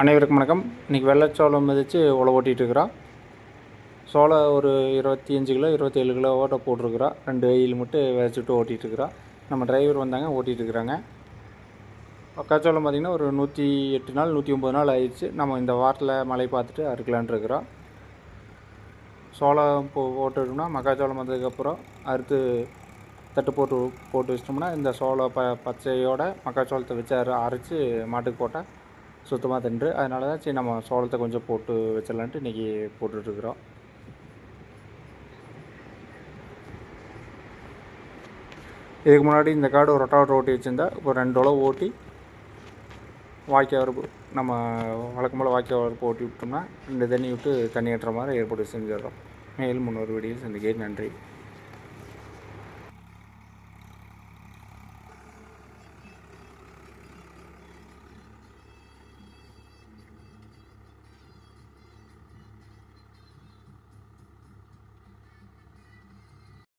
அனைவருக்கும் வணக்கம். இன்றைக்கி வெள்ளைச்சோளம் மிதித்து உழவு ஓட்டிகிட்ருக்குறோம். சோளம் ஒரு 25 கிலோ 27 கிலோ ஓட்ட போட்டிருக்குறோம். 2 வெயில் மட்டும் விதைச்சிட்டு ஓட்டிகிட்ருக்குறோம். நம்ம டிரைவர் வந்தாங்க, ஓட்டிகிட்ருக்குறாங்க. மக்காச்சோளம் பார்த்திங்கன்னா ஒரு 108 நாள் 109 நாள் ஆயிடுச்சு. நம்ம இந்த வாரத்தில் மழை பார்த்துட்டு அறுக்கலான் இருக்கிறோம். சோளம் போட்டுட்டோம்னா மக்காச்சோளம் வந்ததுக்கப்புறம் அறுத்து தட்டு போட்டு வச்சிட்டோம்னா இந்த சோளம் பச்சையோட மக்காச்சோளத்தை வச்சு அரைச்சி மாட்டுக்கு போட்டால் சுத்தமாக தின்று. அதனால தான் சரி நம்ம சோளத்தை கொஞ்சம் போட்டு வச்சிடலான்ட்டு இன்றைக்கி போட்டுட்ருக்குறோம். இதுக்கு முன்னாடி இந்த காடு ரொட்டாவேட்டர் ஓட்டி வச்சுருந்தா இப்போ 2 உழவு ஓட்டி வாய்க்கால் வரப்பு நம்ம வழக்கம் போல் வாய்க்கால் வரப்பு ஓட்டி விட்டோம்னா இந்த தண்ணி விட்டு தண்ணி ஏற்றுற மாதிரி ஏற்பாடு செஞ்சிடறோம். மேலும் முன்னொரு வீடியோவில் சந்திக்கிறேன். நன்றி.